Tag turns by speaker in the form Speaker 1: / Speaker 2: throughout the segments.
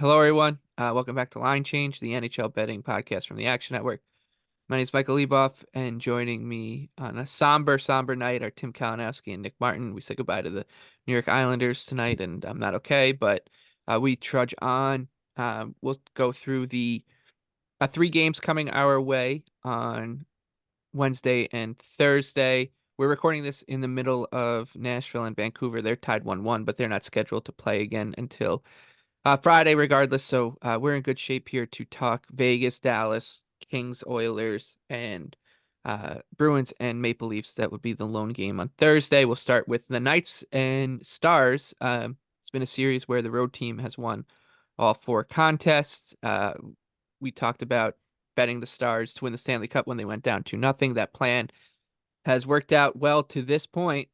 Speaker 1: Hello, everyone. Welcome back to Line Change, the NHL betting podcast from the Action Network. My name is Michael Leboff, and joining me on a somber night are Tim Kalinowski and Nick Martin. We say goodbye to the New York Islanders tonight, and I'm not okay, but we trudge on. We'll go through the three games coming our way on Wednesday and Thursday. We're recording this in the middle of Nashville and Vancouver. They're tied 1-1, but they're not scheduled to play again until Friday, regardless. So we're in good shape here to talk Vegas, Dallas, Kings, Oilers, and Bruins and Maple Leafs. That would be the lone game on Thursday. We'll start with the Knights and Stars. It's been a series where the road team has won all four contests. We talked about betting the Stars to win the Stanley Cup when they went down 2-0. That plan has worked out well to this point,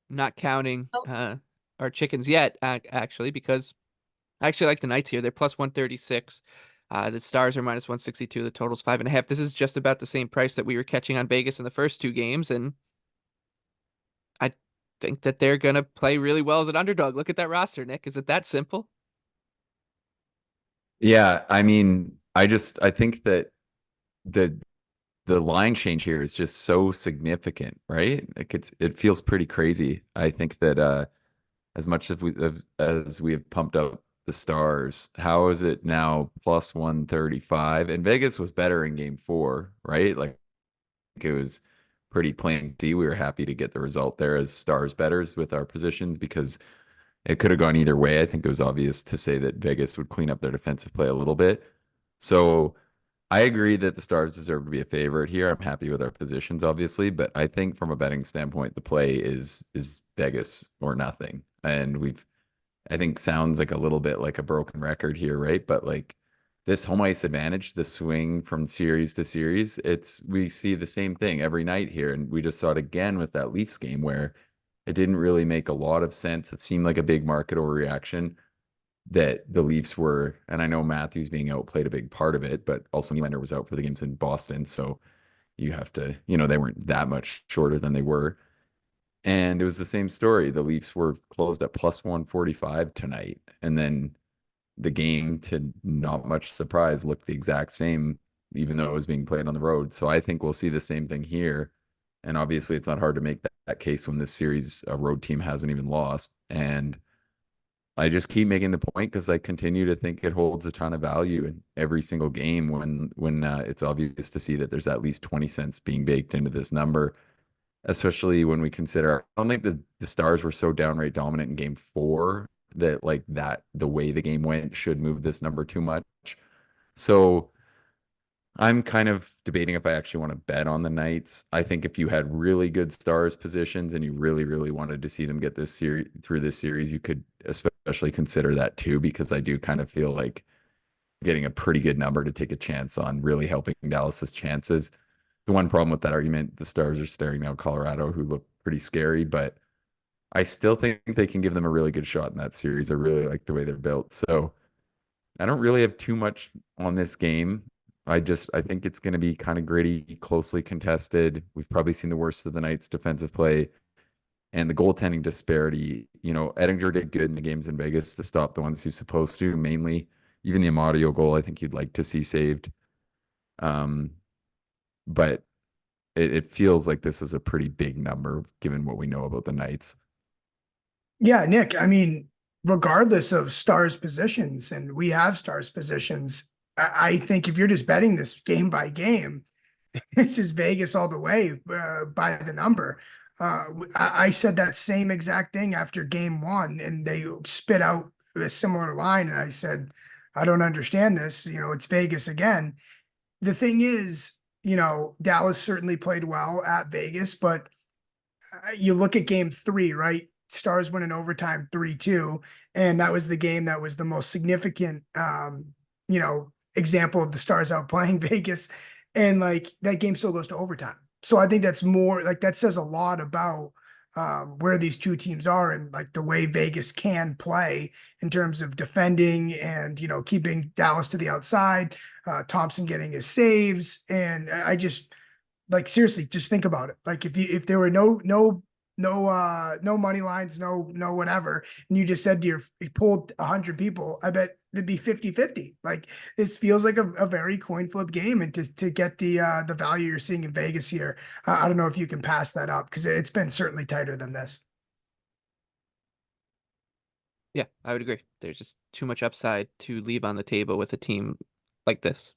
Speaker 1: not counting our chickens yet, actually, because I actually like the Knights here. They're plus 136. The Stars are minus 162. The total's 5.5. This is just about the same price that we were catching on Vegas in the first two games, and I think that they're going to play really well as an underdog. Look at that roster, Nick. Is it that simple?
Speaker 2: Yeah, I mean, I think that the the line change here is just so significant, right? Like it feels pretty crazy. I think that as much as we have pumped up the Stars, how is it now plus 135? And Vegas was better in game four, right? Like it was pretty plain to see. We were happy to get the result there as Stars betters with our positions because it could have gone either way. I think it was obvious to say that Vegas would clean up their defensive play a little bit. So I agree that the Stars deserve to be a favorite here. I'm happy with our positions, obviously, but I think from a betting standpoint, the play is Vegas or nothing. And I think sounds like a little bit like a broken record here, right? But like this home ice advantage, the swing from series to series, we see the same thing every night here. And we just saw it again with that Leafs game where it didn't really make a lot of sense. It seemed like a big market overreaction that the Leafs were, and I know Matthews being out played a big part of it, but also Nylander was out for the games in Boston. So you have to, they weren't that much shorter than they were. And it was the same story. The Leafs were closed at plus 145 tonight. And then the game, to not much surprise, looked the exact same, even though it was being played on the road. So I think we'll see the same thing here. And obviously, it's not hard to make that case when this series, a road team hasn't even lost. And I just keep making the point because I continue to think it holds a ton of value in every single game when it's obvious to see that there's at least 20 cents being baked into this number, especially when we consider I don't think the Stars were so downright dominant in game four that like that the way the game went should move this number too much. So I'm kind of debating if I actually want to bet on the Knights. I think if you had really good Stars positions and you really wanted to see them get this series through this series, you could especially consider that too, because I do kind of feel like getting a pretty good number to take a chance on really helping Dallas's chances. The one problem with that argument, the Stars are staring down Colorado, who look pretty scary, but I still think they can give them a really good shot in that series. I really like the way they're built. So I don't really have too much on this game. I think it's going to be kind of gritty, closely contested. We've probably seen the worst of the Knights' defensive play and the goaltending disparity. Ettinger did good in the games in Vegas to stop the ones he's supposed to, mainly. Even the Amadio goal, I think you'd like to see saved. Um, but it feels like this is a pretty big number given what we know about the Knights.
Speaker 3: Yeah, Nick, I mean, regardless of Stars positions, and we have Stars positions, I think if you're just betting this game by game, this is Vegas all the way by the number. I said that same exact thing after game one, and they spit out a similar line. And I said, I don't understand this. It's Vegas again. The thing is, Dallas certainly played well at Vegas, but you look at game three, right? Stars win in overtime 3-2. And that was the game that was the most significant, example of the Stars outplaying Vegas. And like that game still goes to overtime. So I think that's more like that says a lot about where these two teams are and like the way Vegas can play in terms of defending and, keeping Dallas to the outside, Thompson getting his saves. And I just like, seriously, just think about it. Like if there were no no money lines, no whatever. And you just said you pulled 100 people, I bet it'd be 50-50. Like, this feels like a very coin flip game, and to get the value you're seeing in Vegas here, I don't know if you can pass that up, because it's been certainly tighter than this.
Speaker 1: Yeah, I would agree. There's just too much upside to leave on the table with a team like this.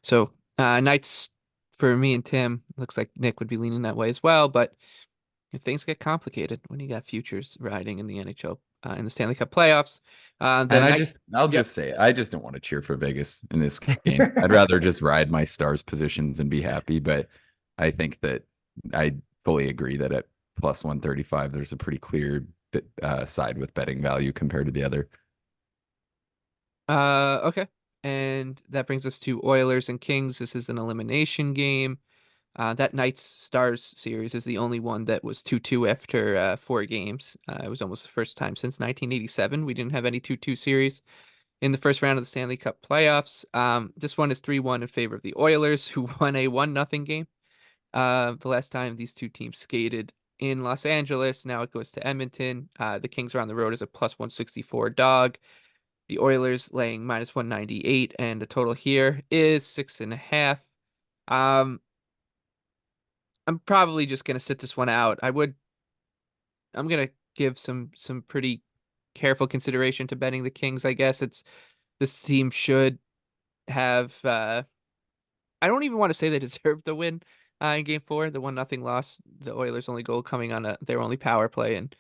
Speaker 1: So Knights for me and Tim, looks like Nick would be leaning that way as well, but if things get complicated when you got futures riding in the NHL in the Stanley Cup playoffs. The
Speaker 2: And
Speaker 1: Knights,
Speaker 2: I'll
Speaker 1: yep.
Speaker 2: just say, I just don't want to cheer for Vegas in this game. I'd rather just ride my Stars positions and be happy. But I think that I fully agree that at plus 135, there's a pretty clear side with betting value compared to the other.
Speaker 1: Okay. And that brings us to Oilers and Kings. This is an elimination game. That Knights Stars series is the only one that was 2-2 after 4 games. It was almost the first time since 1987 we didn't have any 2-2 series in the first round of the Stanley Cup playoffs. This one is 3-1 in favor of the Oilers, who won a 1-0 game. The last time these two teams skated in Los Angeles. Now it goes to Edmonton. The Kings are on the road as a plus 164 dog. The Oilers laying minus 198, and the total here is 6.5. I'm probably just gonna sit this one out. I'm gonna give some pretty careful consideration to betting the Kings. I guess this team should have. I don't even want to say they deserve the win in Game 4, the 1-0 loss. The Oilers' only goal coming on their only power play, and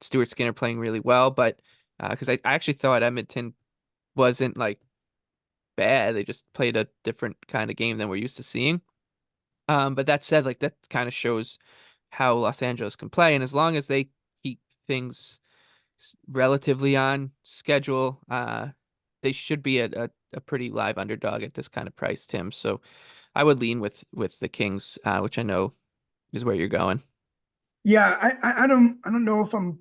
Speaker 1: Stuart Skinner playing really well. But because I actually thought Edmonton wasn't like bad, they just played a different kind of game than we're used to seeing. But that said, like, that kind of shows how Los Angeles can play, and as long as they keep things relatively on schedule, they should be a pretty live underdog at this kind of price, Tim. So I would lean with the Kings, which I know is where you're going.
Speaker 3: Yeah, I don't know if I'm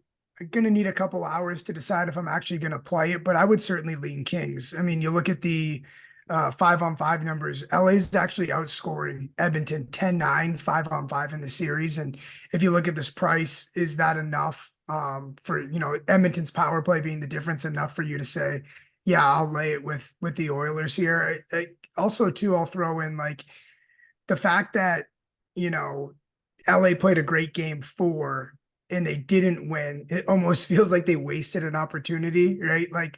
Speaker 3: gonna need a couple hours to decide if I'm actually gonna play it, but I would certainly lean Kings. I mean, you look at the 5-on-5 numbers. LA's actually outscoring Edmonton 10-9, 5-on-5 in the series. And if you look at this price, is that enough for, Edmonton's power play being the difference, enough for you to say, yeah, I'll lay it with the Oilers here? Also, too, I'll throw in like the fact that, you know, LA played a great game 4 and they didn't win. It almost feels like they wasted an opportunity, right? Like,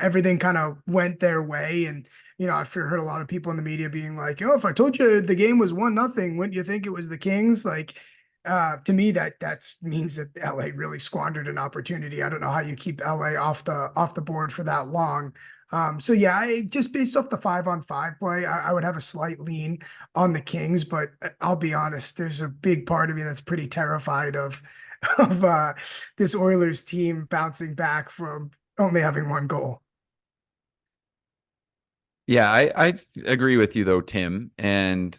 Speaker 3: everything kind of went their way. And, I've heard a lot of people in the media being like, oh, if I told you the game was 1-0, wouldn't you think it was the Kings? Like, to me, that means that LA really squandered an opportunity. I don't know how you keep LA off the board for that long. So yeah, just based off the 5-on-5 play, I would have a slight lean on the Kings, but I'll be honest, there's a big part of me that's pretty terrified of this Oilers team bouncing back from only having one goal.
Speaker 2: Yeah, I agree with you though, Tim. And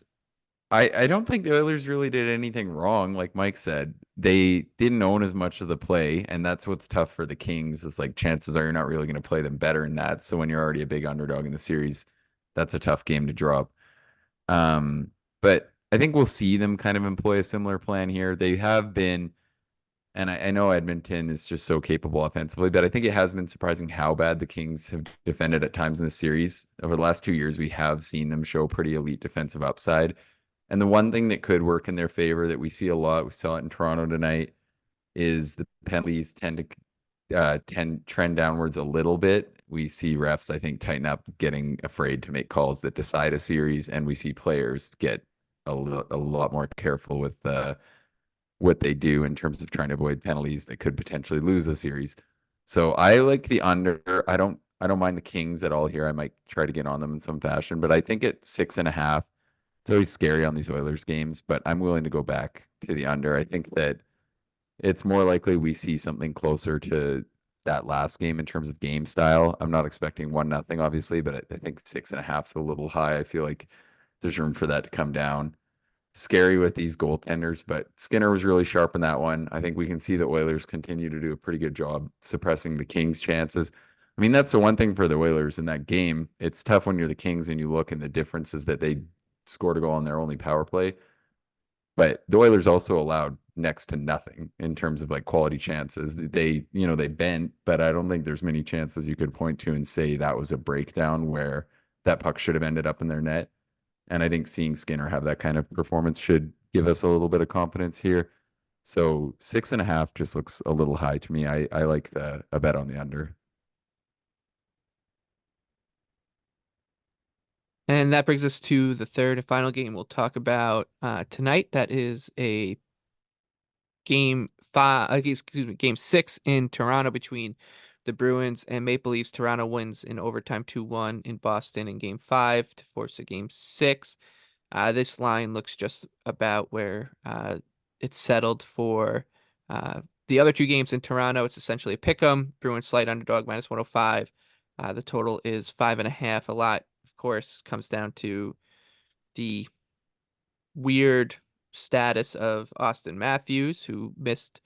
Speaker 2: I don't think the Oilers really did anything wrong. Like Mike said, they didn't own as much of the play, and that's what's tough for the Kings. It's like chances are you're not really going to play them better in that. So when you're already a big underdog in the series, that's a tough game to drop. But I think we'll see them kind of employ a similar plan here. They have been, and I know Edmonton is just so capable offensively, but I think it has been surprising how bad the Kings have defended at times in the series. Over the last 2 years, we have seen them show pretty elite defensive upside. And the one thing that could work in their favor that we see a lot, we saw it in Toronto tonight, is the penalties tend to trend downwards a little bit. We see refs, I think, tighten up, getting afraid to make calls that decide a series, and we see players get a lot more careful with what they do in terms of trying to avoid penalties that could potentially lose a series. So I like the under. I don't mind the Kings at all here. I might try to get on them in some fashion, but I think at 6.5, it's always scary on these Oilers games, but I'm willing to go back to the under. I think that it's more likely we see something closer to that last game in terms of game style. I'm not expecting 1-0, obviously, but I think 6.5 is a little high. I feel like there's room for that to come down. Scary with these goaltenders, but Skinner was really sharp in that one. I think we can see the Oilers continue to do a pretty good job suppressing the Kings' chances. I mean, that's the one thing for the Oilers in that game. It's tough when you're the Kings and you look and the differences that they scored a goal on their only power play. But the Oilers also allowed next to nothing in terms of like quality chances. They bent, but I don't think there's many chances you could point to and say that was a breakdown where that puck should have ended up in their net. And I think seeing Skinner have that kind of performance should give us a little bit of confidence here. So 6.5 just looks a little high to me. I like a bet on the under.
Speaker 1: And that brings us to the third and final game we'll talk about tonight. That is a game 6 in Toronto between the Bruins and Maple Leafs. Toronto wins in overtime 2-1 in Boston in game 5 to force a game 6. This line looks just about where it's settled for the other two games in Toronto. It's essentially a pick 'em. Bruins slight underdog -105. The total is 5.5. A lot, of course, comes down to the weird status of Austin Matthews, who missed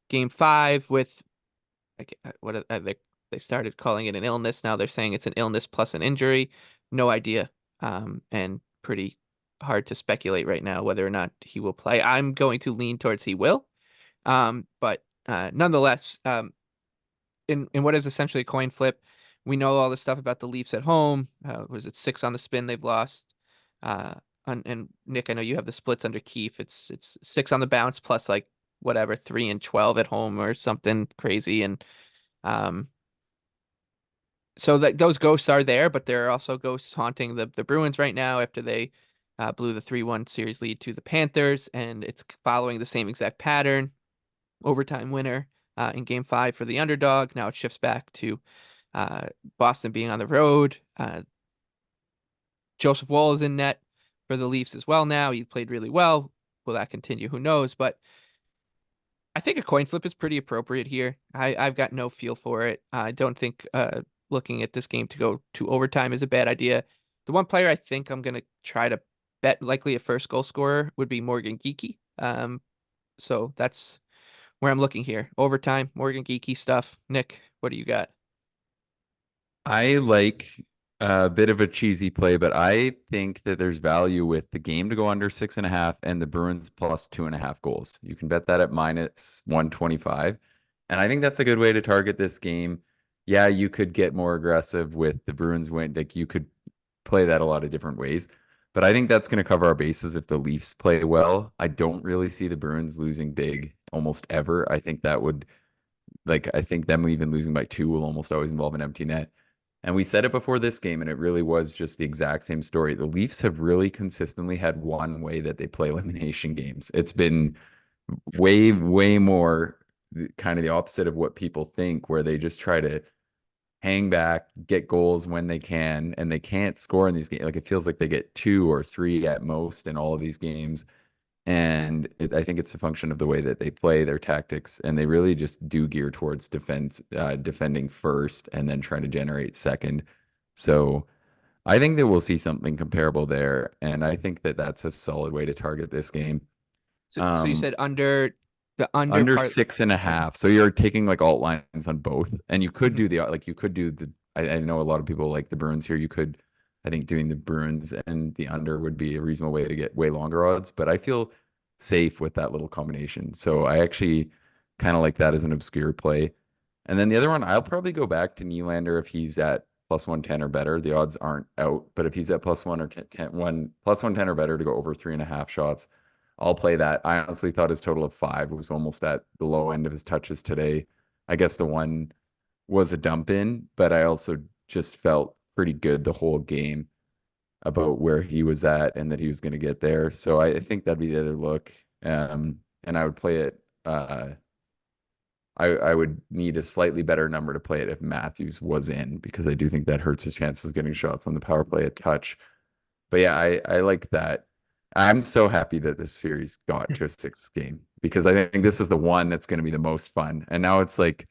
Speaker 1: game 5 with they started calling it an illness. Now they're saying it's an illness plus an injury. No idea. And pretty hard to speculate right now whether or not he will play. I'm going to lean towards he will. But nonetheless, in what is essentially a coin flip, we know all the stuff about the Leafs at home. Was it 6 on the spin they've lost? And Nick, I know you have the splits under Keefe. It's 6 on the bounce plus like whatever 3 and 12 at home or something crazy. And so that those ghosts are there, but there are also ghosts haunting the Bruins right now after they blew the 3-1 series lead to the Panthers, and it's following the same exact pattern. Overtime winner in game 5 for the underdog. Now it shifts back to Boston being on the road. Joseph Woll is in net for the Leafs as well now. He played really well. Will that continue? Who knows? But I think a coin flip is pretty appropriate here. I've got no feel for it. I don't think looking at this game to go to overtime is a bad idea. The one player I think I'm going to try to bet likely a first goal scorer would be Morgan Geekie. So that's where I'm looking here. Overtime, Morgan Geekie stuff. Nick, what do you got?
Speaker 2: I like a bit of a cheesy play, but I think that there's value with the game to go under 6.5 and the Bruins plus 2.5 goals. You can bet that at -125. And I think that's a good way to target this game. Yeah, you could get more aggressive with the Bruins win. Like you could play that a lot of different ways. But I think that's going to cover our bases if the Leafs play well. I don't really see the Bruins losing big almost ever. I think that would, like, I think them even losing by 2 will almost always involve an empty net. And we said it before this game, and it really was just the exact same story. The Leafs have really consistently had one way that they play elimination games. It's been way, way more kind of the opposite of what people think, where they just try to hang back, get goals when they can, and they can't score in these games. Like it feels like they get 2 or 3 at most in all of these games. And I think it's a function of the way that they play their tactics, and they really just do gear towards defending first, and then trying to generate second. So I think that we'll see something comparable there, and I think that that's a solid way to target this game.
Speaker 1: So you said under the under
Speaker 2: Under
Speaker 1: part
Speaker 2: 6.5. So you're taking like alt lines on both, and you could do the. I know a lot of people like the Bruins here. You could, I think, doing the Bruins and the under would be a reasonable way to get way longer odds. But I feel safe with that little combination. So I actually kind of like that as an obscure play. And then the other one, I'll probably go back to Nylander if he's at +110 or better. The odds aren't out, but if he's at +1 or 110 or better to go over 3.5 shots, I'll play that. I honestly thought his total of 5 was almost at the low end of his touches today. I guess the one was a dump in, but I also just felt pretty good the whole game about where he was at and that he was going to get there. So I think that'd be the other look. And I would play it. I would need a slightly better number to play it if Matthews was in, because I do think that hurts his chances of getting shots on the power play a touch. But yeah, I like that. I'm so happy that this series got to a 6th game, because I think this is the one that's going to be the most fun. And now it's like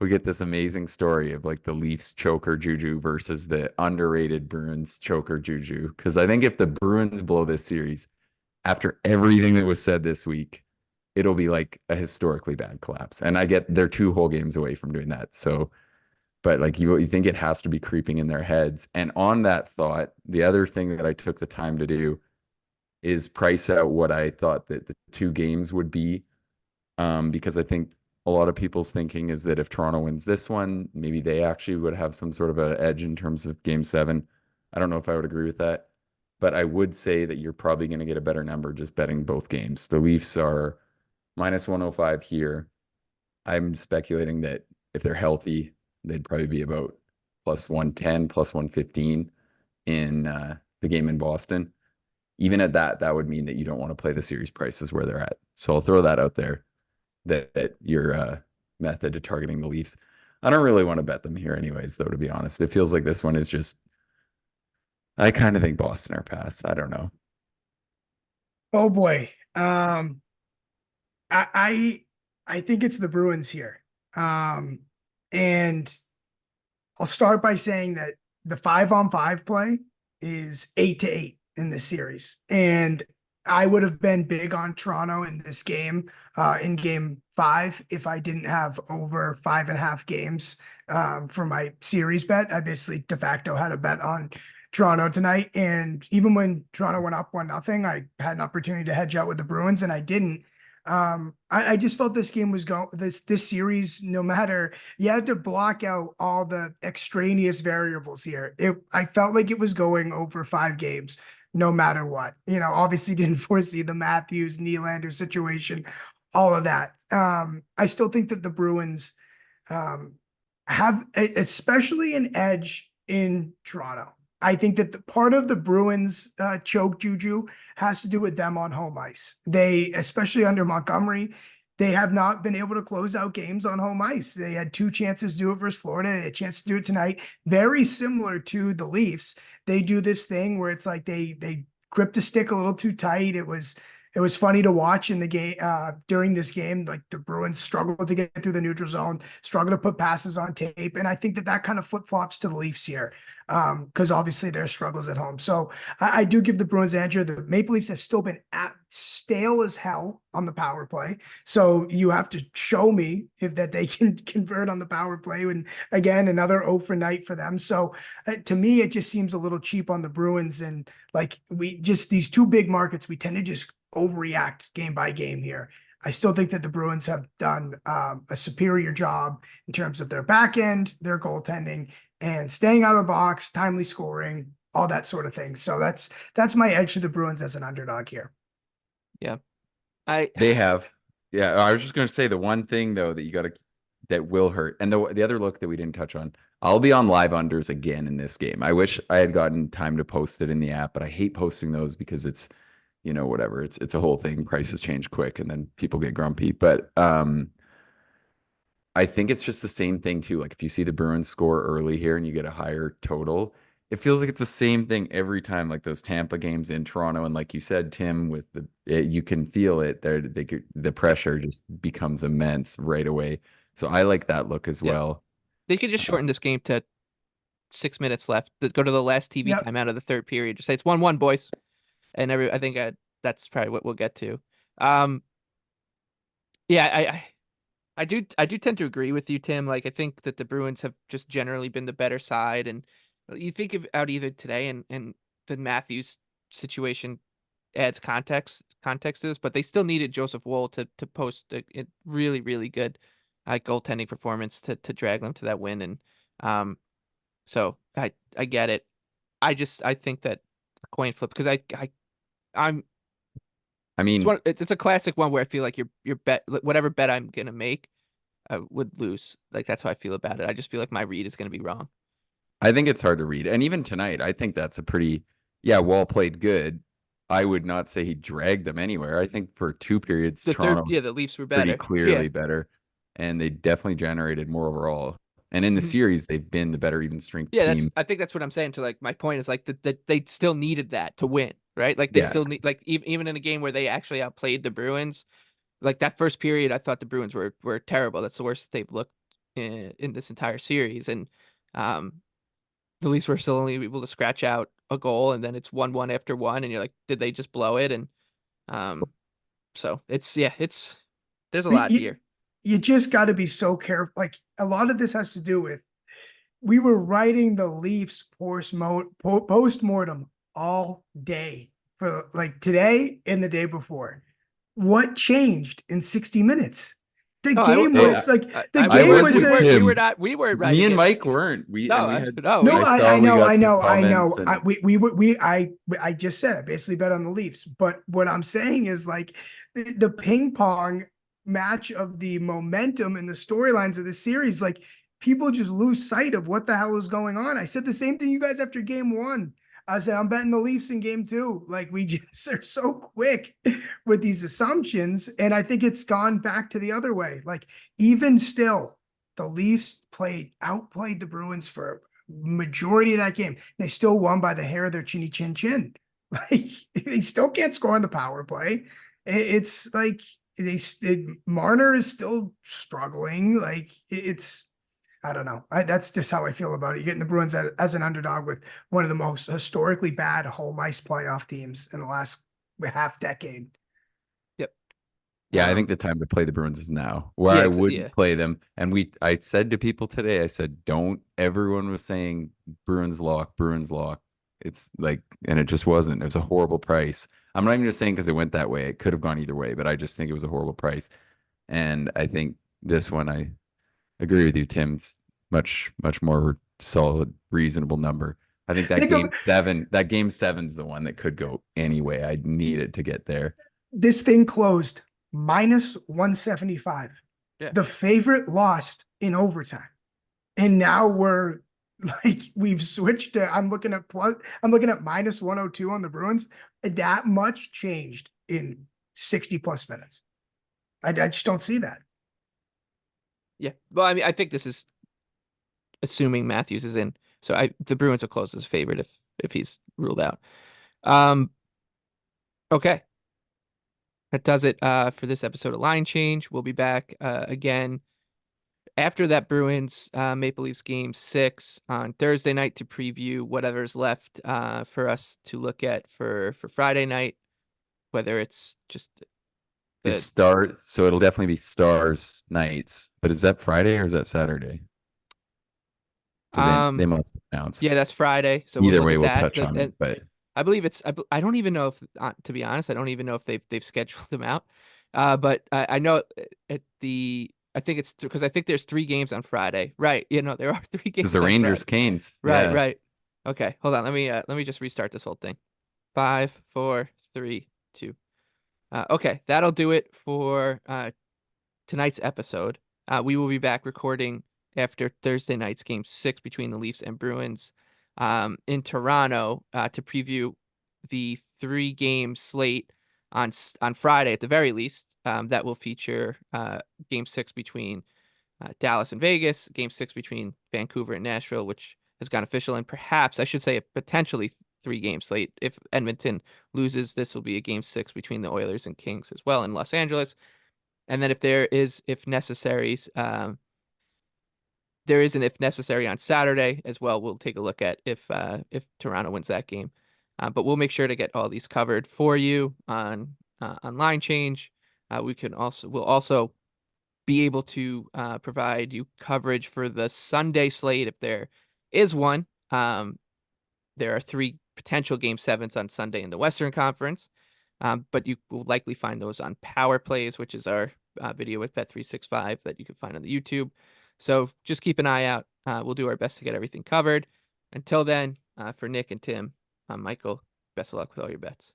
Speaker 2: we get this amazing story of like the Leafs choker juju versus the underrated Bruins choker juju. Because I think if the Bruins blow this series, after everything that was said this week, it'll be like a historically bad collapse. And I get they're 2 whole games away from doing that. So, but like you think it has to be creeping in their heads. And on that thought, the other thing that I took the time to do is price out what I thought that the 2 games would be. Because I think a lot of people's thinking is that if Toronto wins this one, maybe they actually would have some sort of an edge in terms of game 7. I don't know if I would agree with that, but I would say that you're probably going to get a better number just betting both games. The Leafs are -105 here. I'm speculating that if they're healthy, they'd probably be about +110, +115 in the game in Boston. Even at that, that would mean that you don't want to play the series prices where they're at. So I'll throw that out there, that your method to targeting the Leafs. I don't really want to bet them here anyways, though, to be honest. It feels like this one is just, I kind of think Boston are pass. I don't know.
Speaker 3: Oh boy. I think it's the Bruins here. And I'll start by saying that the 5-on-5 play is 8-8 in this series. And I would have been big on Toronto in this game, in game 5, if I didn't have over 5.5 games for my series bet. I basically de facto had a bet on Toronto tonight. And even when Toronto went up 1-0, I had an opportunity to hedge out with the Bruins, and I didn't. I just felt this game was this series, no matter, you had to block out all the extraneous variables here. I felt like it was going over 5 games, no matter what. Obviously didn't foresee the Matthews Nylander situation, all of that. I still think that the Bruins have especially an edge in Toronto. I think that the part of the Bruins choke juju has to do with them on home ice. They, especially under Montgomery, they have not been able to close out games on home ice. They had 2 chances to do it versus Florida. They had a chance to do it tonight. Very similar to the Leafs. They do this thing where it's like they grip the stick a little too tight. It was funny to watch in the game during this game. Like the Bruins struggled to get through the neutral zone, struggled to put passes on tape, and I think that kind of flip flops to the Leafs here, because obviously their struggles at home. So I do give the Bruins an edge here. The Maple Leafs have still been stale as hell on the power play. So you have to show me that they can convert on the power play. And again, another 0 for night for them. So to me, it just seems a little cheap on the Bruins. And like these 2 big markets, we tend to just overreact game by game here. I still think that the Bruins have done a superior job in terms of their back end, their goaltending, and staying out of the box, timely scoring, all that sort of thing. So that's my edge to the Bruins as an underdog here.
Speaker 1: Yeah.
Speaker 2: They have. Yeah, I was just going to say the one thing, though, that will hurt. And the other look that we didn't touch on, I'll be on live unders again in this game. I wish I had gotten time to post it in the app, but I hate posting those because it's, whatever. It's a whole thing. Prices change quick and then people get grumpy. But I think it's just the same thing too. Like if you see the Bruins score early here and you get a higher total, it feels like it's the same thing every time. Like those Tampa games in Toronto, and like you said, Tim, with you can feel it there. The pressure just becomes immense right away. So I like that look as well.
Speaker 1: They could just shorten this game to 6 minutes left. Go to the last TV
Speaker 3: Yep.
Speaker 1: time out of the 3rd period. Just say it's 1-1, boys. And I think that's probably what we'll get to. Yeah, I do tend to agree with you, Tim. Like I think that the Bruins have just generally been the better side, and you think of out either today and the Matthews situation adds context to this, but they still needed Joseph Woll to post a really, really good goaltending performance to drag them to that win. And so I get it. I think that a coin flip, because it's a classic one where I feel like your bet, whatever bet I'm gonna make, I would lose. Like that's how I feel about it. I just feel like my read is gonna be wrong.
Speaker 2: I think it's hard to read. And even tonight, I think that's a pretty, Wall played good. I would not say he dragged them anywhere. I think for 2 periods, Toronto
Speaker 1: The Leafs were better.
Speaker 2: pretty clearly better. And they definitely generated more overall. And in the series, they've been the better even strength team.
Speaker 1: I think that's what I'm saying. To like my point is like that they still needed that to win, right? Like they still need, like even in a game where they actually outplayed the Bruins, like that first period, I thought the Bruins were terrible. That's the worst they've looked in this entire series, and the Leafs were still only able to scratch out a goal, and then it's 1-1 after 1, and you're like, did they just blow it? And so it's there's a lot here.
Speaker 3: You just got to be so careful. Like a lot of this has to do with, we were writing the Leafs post-mortem all day for like today and the day before. What changed in 60 minutes? The
Speaker 1: No,
Speaker 3: game was like the
Speaker 1: I
Speaker 3: game
Speaker 2: was
Speaker 3: was
Speaker 2: with
Speaker 3: a,
Speaker 2: Tim.
Speaker 1: we weren't
Speaker 2: Me
Speaker 1: writing
Speaker 2: and
Speaker 1: it.
Speaker 2: Mike weren't.
Speaker 1: No, no,
Speaker 3: no,
Speaker 2: I saw
Speaker 3: I
Speaker 2: we
Speaker 3: know,
Speaker 2: got
Speaker 3: I
Speaker 2: some
Speaker 3: know, I
Speaker 2: comments
Speaker 3: know.
Speaker 2: and
Speaker 3: I just said I basically bet on the Leafs, but what I'm saying is like the ping pong match of the momentum and the storylines of the series, like people just lose sight of what the hell is going on. I said the same thing you guys after game one. I said I'm betting the Leafs in game two. Like we just are so quick with these assumptions, and I think it's gone back to the other way. Like even still, the Leafs outplayed the Bruins for majority of that game. They still won by the hair of their chinny chin chin. Like they still can't score on the power play. It's like Marner is still struggling. Like it's I don't know. That's just how I feel about it. You're getting the Bruins as an underdog with one of the most historically bad home ice playoff teams in the last half decade.
Speaker 1: Yep.
Speaker 2: yeah, I think the time to play the Bruins is now. Where
Speaker 1: Yeah,
Speaker 2: I would
Speaker 1: yeah.
Speaker 2: play them, and I said to people today, I said, don't. Everyone was saying Bruins lock, Bruins lock. It's like, and it just wasn't. It was a horrible price. I'm not even just saying because it went that way. It could have gone either way, but I just think it was a horrible price. And I think this one, I agree with you, Tim. It's much more solid, reasonable number. I think that
Speaker 3: Think of
Speaker 2: game seven's the one that could go anyway. I need it to get there.
Speaker 3: this thing closed minus 175.
Speaker 1: Yeah.
Speaker 3: The favorite lost in overtime. And now we're like we've switched to I'm looking at minus 102 on the Bruins. That much changed in 60 plus minutes. I just don't see that.
Speaker 1: Yeah. Well, I mean, I think this is assuming Matthews is in. So the Bruins will close as favorite if he's ruled out. Okay. That does it for this episode of Line Change. We'll be back again after that Bruins Maple Leafs game 6 on Thursday night to preview whatever's left for us to look at for Friday night, whether it's just
Speaker 2: It's Stars, so it'll definitely be Stars nights. But is that Friday or is that Saturday? They must announce.
Speaker 1: Yeah, that's Friday. So we'll
Speaker 2: Either
Speaker 1: look
Speaker 2: way,
Speaker 1: at
Speaker 2: we'll
Speaker 1: that.
Speaker 2: touch on it. But
Speaker 1: I believe I don't even know if, to be honest, I don't even know if they've scheduled them out. But I know I think it's because I think there's 3 games on Friday. Right. You know, there are 3 games
Speaker 2: it's the
Speaker 1: on
Speaker 2: Rangers,
Speaker 1: Friday.
Speaker 2: Canes.
Speaker 1: Right,
Speaker 2: Yeah.
Speaker 1: right. Okay, hold on. Let me just restart this whole thing. 5, 4, 3, 2. Okay, that'll do it for tonight's episode. We will be back recording after Thursday night's game 6 between the Leafs and Bruins in Toronto to preview the 3-game slate on Friday at the very least. That will feature game 6 between Dallas and Vegas, game 6 between Vancouver and Nashville, which has gone official, and perhaps I should say a potentially 3-game slate. If Edmonton loses, this will be a game 6 between the Oilers and Kings as well in Los Angeles. And then if necessary on Saturday as well. We'll take a look at if Toronto wins that game. But we'll make sure to get all these covered for you on Line Change. We'll also be able to provide you coverage for the Sunday slate if there is one. There are 3 potential game 7s on Sunday in the Western Conference. But you will likely find those on Power Plays, which is our video with Bet365 that you can find on the YouTube. So just keep an eye out. We'll do our best to get everything covered. Until then, for Nick and Tim, I'm Michael. Best of luck with all your bets.